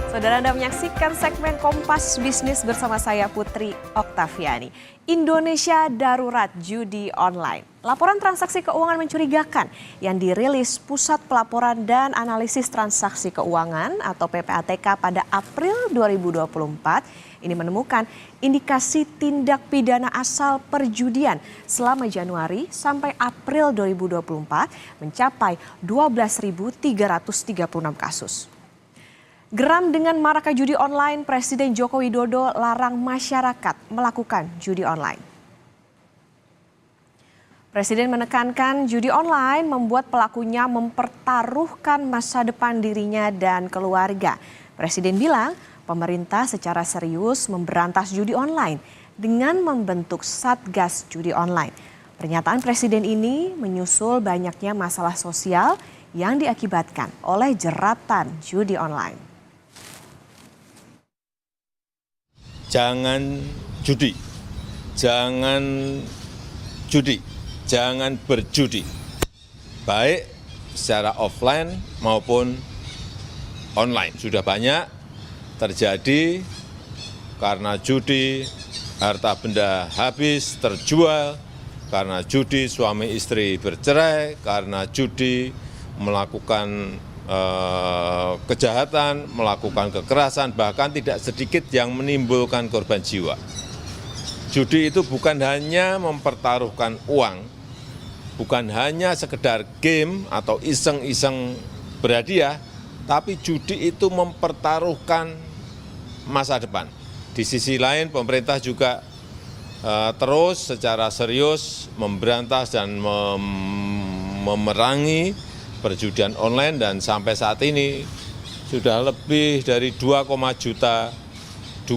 Saudara Anda menyaksikan segmen Kompas Bisnis bersama saya Putri Oktaviani. Indonesia darurat judi online. Laporan transaksi keuangan mencurigakan yang dirilis Pusat Pelaporan dan Analisis Transaksi Keuangan atau PPATK pada April 2024 ini menemukan indikasi tindak pidana asal perjudian selama Januari sampai April 2024 mencapai 12.336 kasus. Geram dengan maraknya judi online, Presiden Joko Widodo larang masyarakat melakukan judi online. Presiden menekankan judi online membuat pelakunya mempertaruhkan masa depan dirinya dan keluarga. Presiden bilang pemerintah secara serius memberantas judi online dengan membentuk Satgas Judi Online. Pernyataan Presiden ini menyusul banyaknya masalah sosial yang diakibatkan oleh jeratan judi online. Jangan judi, jangan berjudi, baik secara offline maupun online. Sudah banyak terjadi karena judi, harta benda habis terjual, karena judi suami istri bercerai, karena judi melakukan kejahatan, melakukan kekerasan, bahkan tidak sedikit yang menimbulkan korban jiwa. Judi itu bukan hanya mempertaruhkan uang, bukan hanya sekedar game atau iseng-iseng berhadiah, tapi judi itu mempertaruhkan masa depan. Di sisi lain pemerintah juga terus secara serius memberantas dan memerangi perjudian online dan sampai saat ini sudah lebih dari 2,1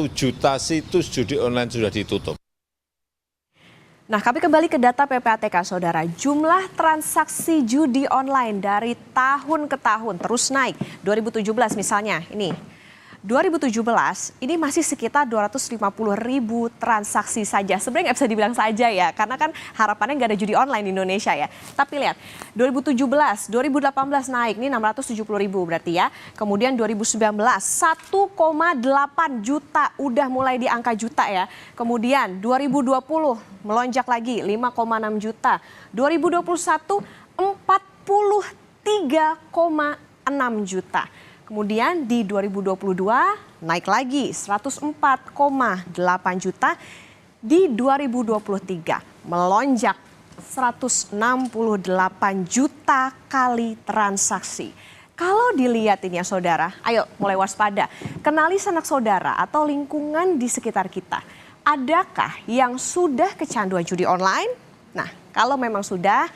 juta situs judi online sudah ditutup. Nah, kami kembali ke data PPATK, Saudara. Jumlah transaksi judi online dari tahun ke tahun terus naik. 2017 misalnya, ini 2017 ini masih sekitar 250.000 transaksi saja. Sebenarnya nggak bisa dibilang saja ya, karena kan harapannya nggak ada judi online di Indonesia ya. Tapi lihat, 2017, 2018 naik, ini 670.000 berarti ya. Kemudian 2019, 1,8 juta, udah mulai di angka juta ya. Kemudian 2020 melonjak lagi, 5,6 juta. 2021, 43,6 juta. Kemudian di 2022 naik lagi 104,8 juta. Di 2023 melonjak 168 juta kali transaksi. Kalau dilihat ini ya saudara, ayo mulai waspada. Kenali sanak saudara atau lingkungan di sekitar kita. Adakah yang sudah kecanduan judi online? Nah, kalau memang sudah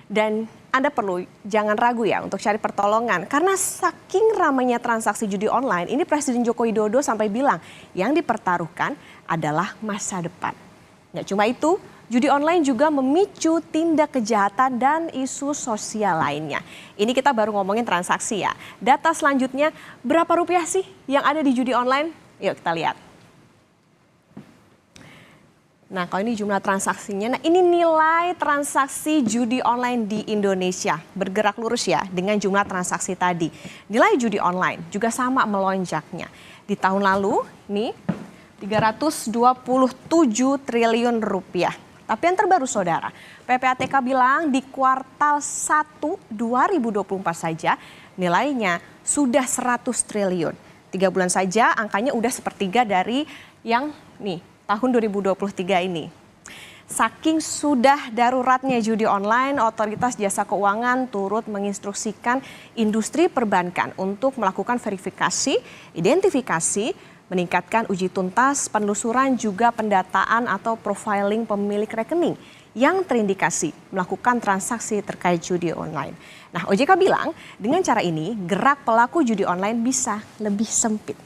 dan Anda perlu jangan ragu ya untuk cari pertolongan. Karena saking ramainya transaksi judi online, ini Presiden Joko Widodo sampai bilang yang dipertaruhkan adalah masa depan. Nggak cuma itu, judi online juga memicu tindak kejahatan dan isu sosial lainnya. Ini kita baru ngomongin transaksi ya. Data selanjutnya, berapa rupiah sih yang ada di judi online? Yuk kita lihat. Nah, kalau ini jumlah transaksinya, nah ini nilai transaksi judi online di Indonesia. Bergerak lurus ya dengan jumlah transaksi tadi. Nilai judi online juga sama melonjaknya. Di tahun lalu, nih 327 triliun rupiah. Tapi yang terbaru saudara, PPATK bilang di kuartal 1 2024 saja nilainya sudah 100 triliun. 3 bulan saja angkanya udah sepertiga dari yang nih tahun 2023 ini. Saking sudah daruratnya judi online, Otoritas Jasa Keuangan turut menginstruksikan industri perbankan untuk melakukan verifikasi, identifikasi, meningkatkan uji tuntas, penelusuran juga pendataan atau profiling pemilik rekening yang terindikasi melakukan transaksi terkait judi online. Nah, OJK bilang dengan cara ini gerak pelaku judi online bisa lebih sempit.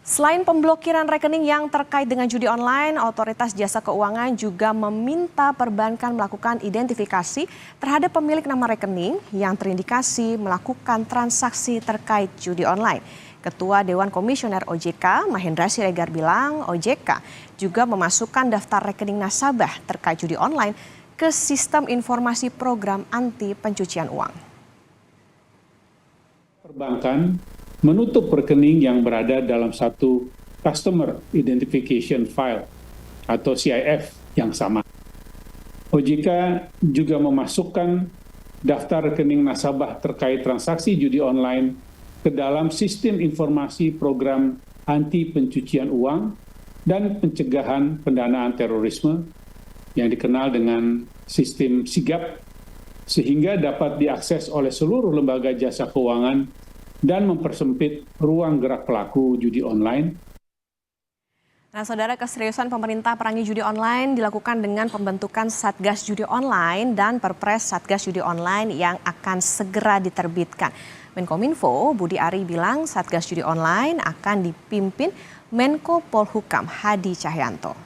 Selain pemblokiran rekening yang terkait dengan judi online, Otoritas Jasa Keuangan juga meminta perbankan melakukan identifikasi terhadap pemilik nama rekening yang terindikasi melakukan transaksi terkait judi online. Ketua Dewan Komisioner OJK, Mahendra Siregar bilang OJK juga memasukkan daftar rekening nasabah terkait judi online ke Sistem Informasi Program Anti Pencucian Uang. Perbankan menutup rekening yang berada dalam satu Customer Identification File atau CIF yang sama. OJK juga memasukkan daftar rekening nasabah terkait transaksi judi online ke dalam sistem informasi program anti pencucian uang dan pencegahan pendanaan terorisme yang dikenal dengan sistem SIGAP, sehingga dapat diakses oleh seluruh lembaga jasa keuangan dan mempersempit ruang gerak pelaku judi online. Nah, saudara, keseriusan pemerintah perangi judi online dilakukan dengan pembentukan Satgas Judi Online dan Perpres Satgas Judi Online yang akan segera diterbitkan. Menkominfo Budi Ari bilang Satgas Judi Online akan dipimpin Menko Polhukam Hadi Cahyanto.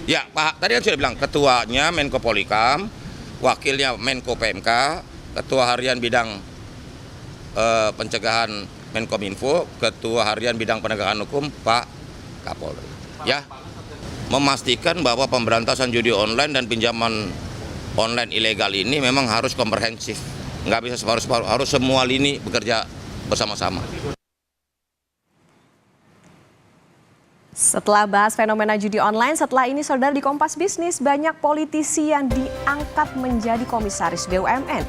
Ya, Pak, tadi kan sudah bilang ketuanya Menko Polhukam, wakilnya Menko PMK, ketua harian bidang pencegahan Menkominfo, ketua harian bidang penegakan hukum Pak Kapolri. Ya, memastikan bahwa pemberantasan judi online dan pinjaman online ilegal ini memang harus komprehensif. Nggak bisa separuh-separuh, harus semua lini bekerja bersama-sama. Setelah bahas fenomena judi online, setelah ini saudara di Kompas Bisnis banyak politisi yang diangkat menjadi komisaris BUMN.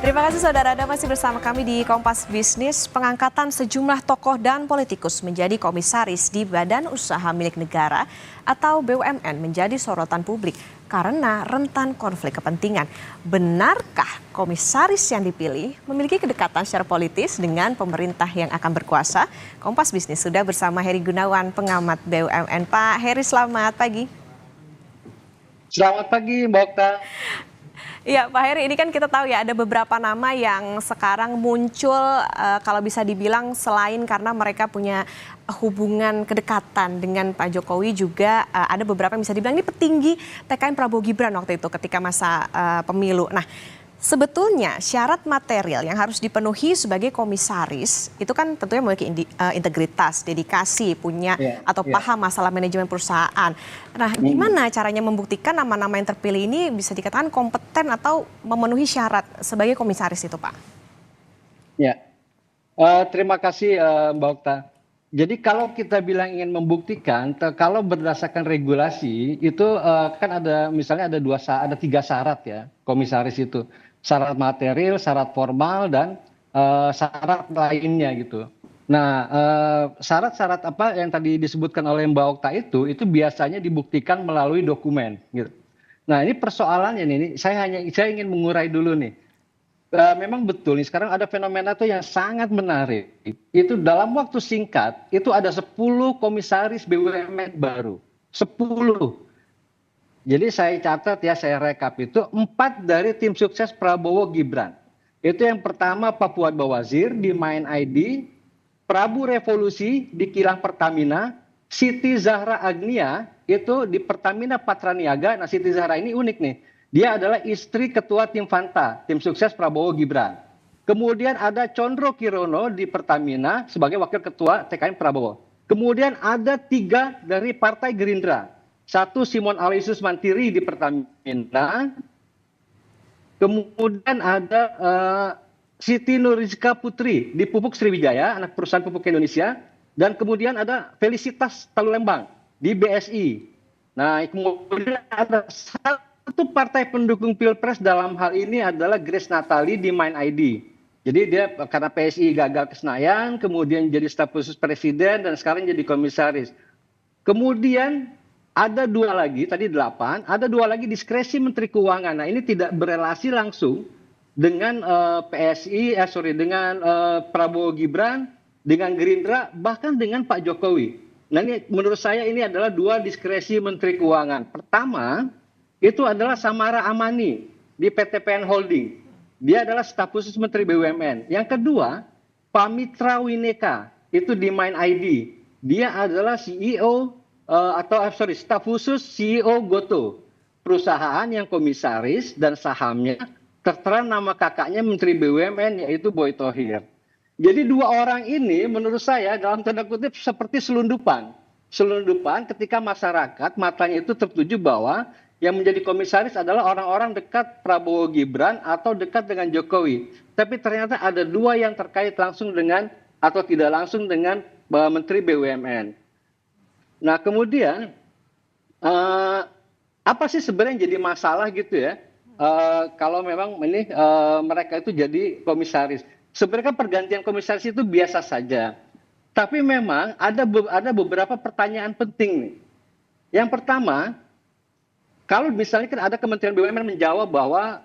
Terima kasih saudara, Anda masih bersama kami di Kompas Bisnis. Pengangkatan sejumlah tokoh dan politikus menjadi komisaris di Badan Usaha Milik Negara atau BUMN menjadi sorotan publik karena rentan konflik kepentingan. Benarkah komisaris yang dipilih memiliki kedekatan secara politis dengan pemerintah yang akan berkuasa? Kompas Bisnis sudah bersama Heri Gunawan, pengamat BUMN. Pak Heri, selamat pagi. Selamat pagi, Mbak Okta. Iya, Pak Heri, ini kan kita tahu ya ada beberapa nama yang sekarang muncul kalau bisa dibilang selain karena mereka punya hubungan kedekatan dengan Pak Jokowi, juga ada beberapa yang bisa dibilang ini petinggi TKN Prabowo Gibran waktu itu ketika masa pemilu. Nah, sebetulnya syarat material yang harus dipenuhi sebagai komisaris itu kan tentunya memiliki integritas, dedikasi, punya atau paham masalah manajemen perusahaan. Nah, gimana caranya membuktikan nama-nama yang terpilih ini bisa dikatakan kompeten atau memenuhi syarat sebagai komisaris itu, Pak? Ya, terima kasih Mbak Okta. Jadi kalau kita bilang ingin membuktikan, kalau berdasarkan regulasi itu kan ada misalnya ada 3 syarat ya komisaris itu. Syarat material, syarat formal, dan syarat lainnya gitu. Nah, syarat-syarat apa yang tadi disebutkan oleh Mbak Okta itu biasanya dibuktikan melalui dokumen gitu. Nah, ini persoalannya nih, saya ingin mengurai dulu nih. Memang betul nih sekarang ada fenomena tuh yang sangat menarik. Itu dalam waktu singkat itu ada 10 komisaris BUMN baru. 10. Jadi saya catat ya, saya rekap itu 4 dari tim sukses Prabowo Gibran. Itu yang pertama Pak Fuad Bawazir di Main ID, Prabu Revolusi di kilang Pertamina, Siti Zahra Agnia itu di Pertamina Patraniaga. Nah, Siti Zahra ini unik nih. Dia adalah istri ketua tim Fanta, tim sukses Prabowo Gibran. Kemudian ada Condro Kirono di Pertamina sebagai wakil ketua TKN Prabowo. Kemudian ada 3 dari Partai Gerindra. 1 Simon Aloysius Mantiri di Pertamina. Kemudian ada Siti Nurizka Putri di Pupuk Sriwijaya, anak perusahaan pupuk Indonesia. Dan kemudian ada Felicitas Talulembang di BSI. Nah, kemudian ada satu partai pendukung Pilpres dalam hal ini adalah Grace Natali di Main ID. Jadi dia karena PSI gagal ke Senayan, kemudian jadi staf khusus presiden dan sekarang jadi komisaris. Kemudian ada 2 lagi, tadi 8, ada 2 lagi diskresi Menteri Keuangan. Nah, ini tidak berelasi langsung dengan dengan Prabowo Gibran, dengan Gerindra, bahkan dengan Pak Jokowi. Nah, ini menurut saya ini adalah 2 diskresi Menteri Keuangan. Pertama, itu adalah Samara Amani di PTPN Holding. Dia adalah staf khusus Menteri BUMN. Yang kedua, Pak Mitra Wineka, itu di Main ID. Dia adalah staf khusus CEO Goto. Perusahaan yang komisaris dan sahamnya tertera nama kakaknya Menteri BUMN, yaitu Boy Thohir. Jadi 2 orang ini menurut saya dalam tanda kutip seperti selundupan. Selundupan ketika masyarakat matanya itu tertuju bahwa yang menjadi komisaris adalah orang-orang dekat Prabowo Gibran atau dekat dengan Jokowi. tapi ternyata ada 2 yang terkait langsung dengan atau tidak langsung dengan Menteri BUMN. Nah, kemudian apa sih sebenarnya yang jadi masalah gitu ya? Kalau memang ini mereka itu jadi komisaris. Sebenarnya kan pergantian komisaris itu biasa saja. Tapi memang ada beberapa pertanyaan penting nih. Yang pertama, kalau misalnya kan ada Kementerian BUMN menjawab bahwa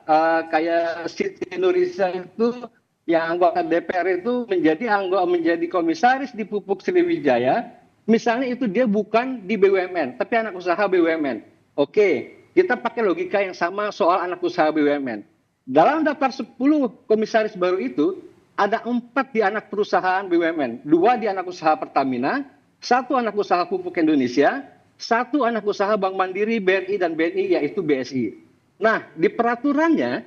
kayak Siti Nurisa itu yang anggota DPR itu menjadi komisaris di Pupuk Sriwijaya, misalnya itu dia bukan di BUMN, tapi anak usaha BUMN. Oke, kita pakai logika yang sama soal anak usaha BUMN. Dalam daftar 10 komisaris baru itu, ada 4 di anak perusahaan BUMN, 2 di anak usaha Pertamina, 1 anak usaha Pupuk Indonesia, 1 anak usaha Bank Mandiri, BRI, dan BNI, yaitu BSI. Nah, di peraturannya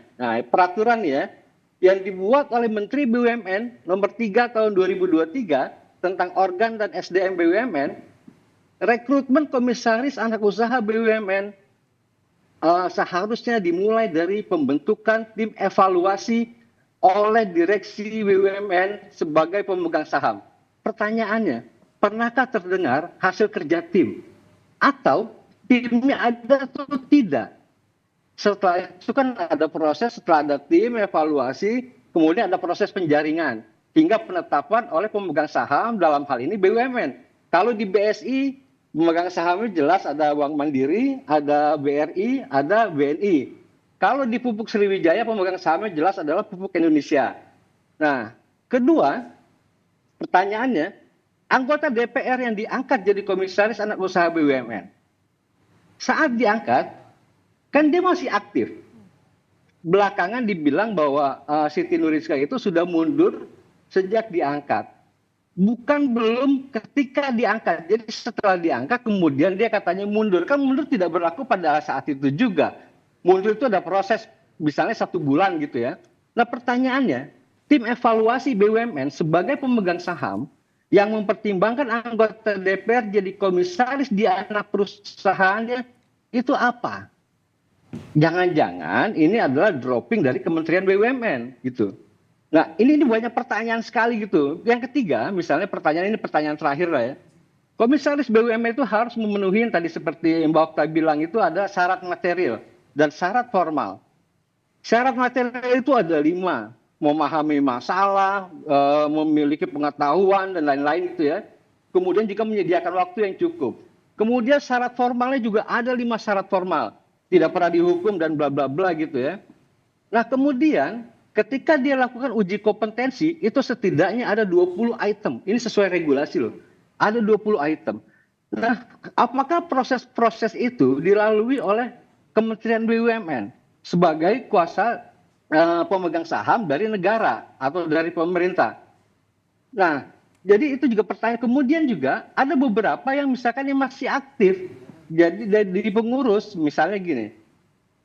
yang dibuat oleh Menteri BUMN nomor 3 tahun 2023 tentang organ dan SDM BUMN, rekrutmen komisaris anak usaha BUMN seharusnya dimulai dari pembentukan tim evaluasi oleh direksi BUMN sebagai pemegang saham. Pertanyaannya, pernahkah terdengar hasil kerja tim? Atau timnya ada atau tidak? Setelah itu kan ada proses, setelah ada tim evaluasi, kemudian ada proses penjaringan hingga penetapan oleh pemegang saham, dalam hal ini BUMN. Kalau di BSI, pemegang sahamnya jelas ada Bank Mandiri, ada BRI, ada BNI. Kalau di Pupuk Sriwijaya, pemegang sahamnya jelas adalah Pupuk Indonesia. Nah, kedua, pertanyaannya, anggota DPR yang diangkat jadi komisaris anak usaha BUMN, saat diangkat, kan dia masih aktif. Belakangan dibilang bahwa Siti Nurisa itu sudah mundur sejak diangkat. Bukan belum ketika diangkat. Jadi setelah diangkat, kemudian dia katanya mundur. Kan mundur tidak berlaku pada saat itu juga. Mundur itu ada proses, misalnya 1 bulan gitu ya. Nah, pertanyaannya, tim evaluasi BUMN sebagai pemegang saham yang mempertimbangkan anggota DPR jadi komisaris di anak perusahaannya itu apa? Jangan-jangan ini adalah dropping dari Kementerian BUMN gitu. Nah, ini banyak pertanyaan sekali gitu. Yang ketiga, misalnya pertanyaan terakhir lah ya. Komisaris BUMN itu harus memenuhi tadi seperti Mbak Okta bilang itu ada syarat material dan syarat formal. Syarat material itu ada 5. Memahami masalah, memiliki pengetahuan, dan lain-lain itu ya. Kemudian juga menyediakan waktu yang cukup. Kemudian syarat formalnya juga ada 5 syarat formal. Tidak pernah dihukum dan bla bla bla gitu ya. Nah, kemudian ketika dia lakukan uji kompetensi, itu setidaknya ada 20 item. Ini sesuai regulasi loh. Ada 20 item. Nah, apakah proses-proses itu dilalui oleh Kementerian BUMN sebagai kuasa pemegang saham dari negara atau dari pemerintah? Nah, jadi itu juga pertanyaan. Kemudian juga ada beberapa yang misalkan yang masih aktif jadi di pengurus, misalnya gini,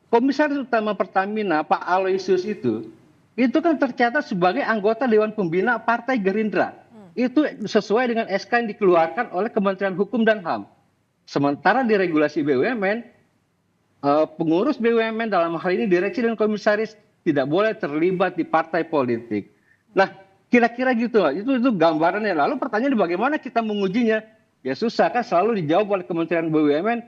Komisaris Utama Pertamina Pak Aloysius itu kan tercatat sebagai anggota Dewan Pembina Partai Gerindra. Itu sesuai dengan SK yang dikeluarkan oleh Kementerian Hukum dan HAM. Sementara di regulasi BUMN, pengurus BUMN dalam hal ini direksi dan komisaris tidak boleh terlibat di partai politik. Nah, kira-kira gitu. Itu gambarannya. Lalu pertanyaannya bagaimana kita mengujinya? Ya susah kan, selalu dijawab oleh Kementerian BUMN.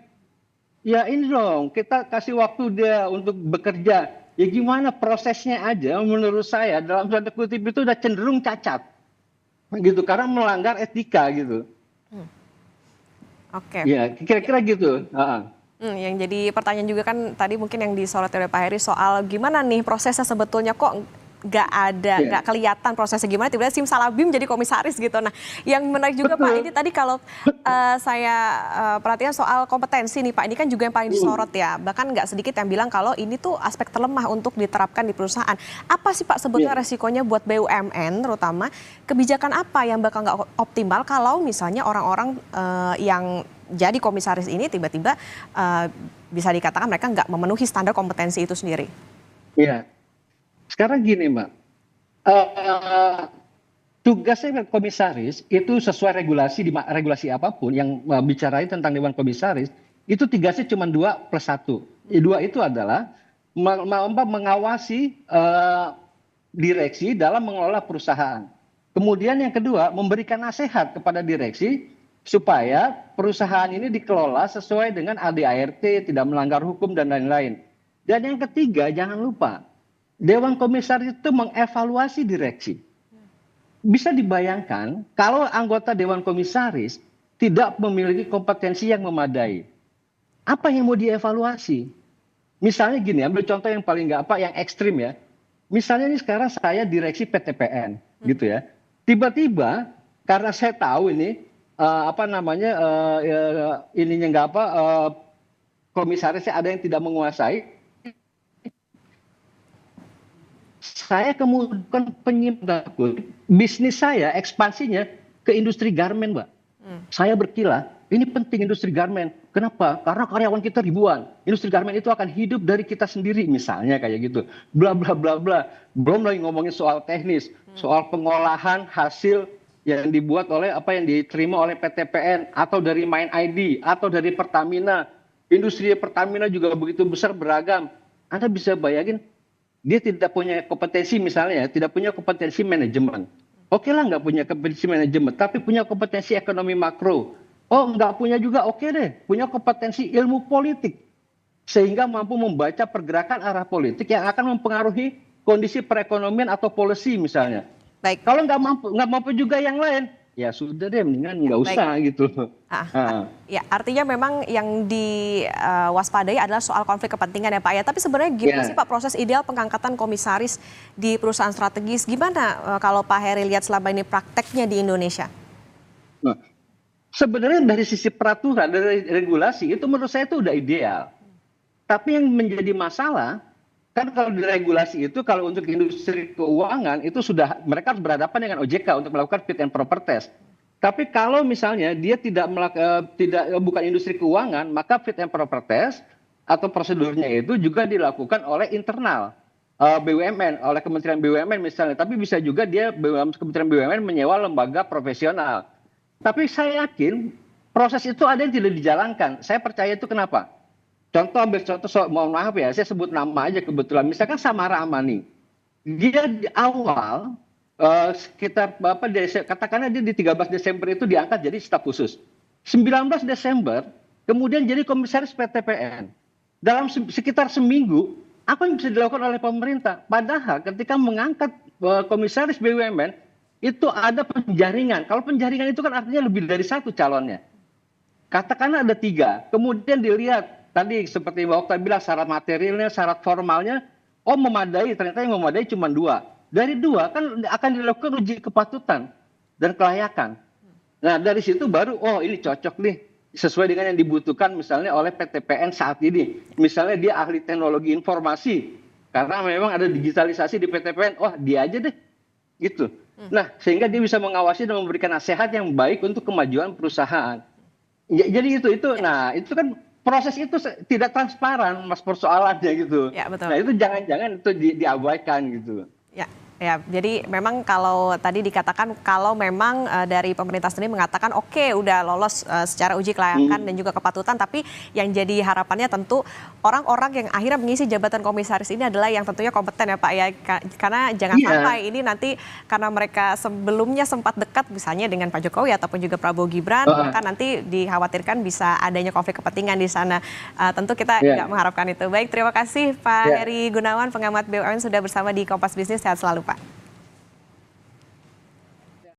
Ya ini dong, kita kasih waktu dia untuk bekerja. Ya gimana prosesnya aja, menurut saya dalam tanda kutip itu udah cenderung cacat. Gitu, karena melanggar etika gitu. Oke. Ya, kira-kira gitu. Yang jadi pertanyaan juga kan tadi mungkin yang disoroti oleh Pak Heri soal gimana nih prosesnya sebetulnya kok nggak kelihatan prosesnya gimana tiba-tiba simsalabim jadi komisaris gitu. Nah, yang menarik juga Pak, ini tadi kalau saya perhatikan soal kompetensi nih Pak, ini kan juga yang paling disorot ya. Bahkan nggak sedikit yang bilang kalau ini tuh aspek terlemah untuk diterapkan di perusahaan. Apa sih Pak sebetulnya resikonya buat BUMN terutama, kebijakan apa yang bakal nggak optimal kalau misalnya orang-orang yang jadi komisaris ini tiba-tiba bisa dikatakan mereka nggak memenuhi standar kompetensi itu sendiri? Iya. Sekarang gini Mbak, tugasnya komisaris itu sesuai regulasi apapun yang bicarain tentang Dewan Komisaris, itu tugasnya cuma 2+1. 2 itu adalah mengawasi direksi dalam mengelola perusahaan. Kemudian yang kedua, memberikan nasihat kepada direksi supaya perusahaan ini dikelola sesuai dengan ADART, tidak melanggar hukum dan lain-lain. Dan yang ketiga, jangan lupa, Dewan Komisaris itu mengevaluasi direksi. Bisa dibayangkan kalau anggota Dewan Komisaris tidak memiliki kompetensi yang memadai. Apa yang mau dievaluasi? Misalnya gini, ambil contoh yang paling yang ekstrim ya. Misalnya ini sekarang saya direksi PTPN, gitu ya. Tiba-tiba karena saya tahu ini ininya komisarisnya ada yang tidak menguasai, saya kemudian penyimpanan bisnis saya ekspansinya ke industri garmen, Mbak. Saya berkilah, ini penting industri garmen. Kenapa? Karena karyawan kita ribuan. Industri garmen itu akan hidup dari kita sendiri, misalnya kayak gitu. Bla bla bla bla. Belum lagi ngomongin soal teknis, soal pengolahan hasil yang dibuat oleh yang diterima oleh PTPN atau dari Main ID atau dari Pertamina. Industri Pertamina juga begitu besar, beragam. Anda bisa bayangin dia tidak punya kompetensi, misalnya tidak punya kompetensi manajemen. Oke lah nggak punya kompetensi manajemen, tapi punya kompetensi ekonomi makro. Oh nggak punya juga, oke deh, punya kompetensi ilmu politik. Sehingga mampu membaca pergerakan arah politik yang akan mempengaruhi kondisi perekonomian atau policy misalnya. Baik. Kalau nggak mampu juga yang lain, ya sudah deh, mendingan nggak usah gitu. Ya, artinya memang yang diwaspadai adalah soal konflik kepentingan ya Pak ya. Tapi sebenarnya gimana sih Pak proses ideal pengangkatan komisaris di perusahaan strategis? Gimana kalau Pak Heri lihat selama ini prakteknya di Indonesia? Nah, sebenarnya dari sisi peraturan, dari regulasi itu menurut saya itu udah ideal. Tapi yang menjadi masalah kan kalau di regulasi itu, kalau untuk industri keuangan itu sudah mereka harus berhadapan dengan OJK untuk melakukan fit and proper test. Tapi kalau misalnya dia bukan industri keuangan, maka fit and proper test atau prosedurnya itu juga dilakukan oleh internal BUMN, oleh Kementerian BUMN misalnya. Tapi bisa juga Kementerian BUMN menyewa lembaga profesional. Tapi saya yakin proses itu ada yang tidak dijalankan. Saya percaya itu kenapa? Ambil contoh, mohon maaf ya, saya sebut nama aja kebetulan. Misalkan Samara Amani, dia di awal sekitar katakanlah dia di 13 Desember itu diangkat jadi staf khusus. 19 Desember kemudian jadi komisaris PTPN. Dalam sekitar seminggu, apa yang bisa dilakukan oleh pemerintah? Padahal ketika mengangkat komisaris BUMN itu ada penjaringan. Kalau penjaringan itu kan artinya lebih dari satu calonnya. Katakanlah ada 3, kemudian dilihat tadi seperti Mbak Okta bilang syarat materialnya, syarat formalnya, memadai, ternyata yang memadai cuma 2. Dari 2 kan akan dilakukan uji kepatutan dan kelayakan. Nah dari situ baru, ini cocok nih, sesuai dengan yang dibutuhkan misalnya oleh PTPN saat ini. Misalnya dia ahli teknologi informasi, karena memang ada digitalisasi di PTPN, dia aja deh, gitu. Nah sehingga dia bisa mengawasi dan memberikan nasihat yang baik untuk kemajuan perusahaan. Jadi itu kan proses itu tidak transparan, Mas, persoalannya gitu. Ya, betul. Nah itu jangan-jangan itu diabaikan gitu. Ya, jadi memang kalau tadi dikatakan kalau memang dari pemerintah sendiri mengatakan oke, udah lolos secara uji kelayakan dan juga kepatutan, tapi yang jadi harapannya tentu orang-orang yang akhirnya mengisi jabatan komisaris ini adalah yang tentunya kompeten ya Pak ya, karena jangan sampai ini nanti karena mereka sebelumnya sempat dekat misalnya dengan Pak Jokowi ataupun juga Prabowo Gibran, maka nanti dikhawatirkan bisa adanya konflik kepentingan di sana. Tentu kita nggak mengharapkan itu. Baik, terima kasih Pak Heri Gunawan, pengamat BUMN sudah bersama di Kompas Bisnis. Sehat selalu Pak.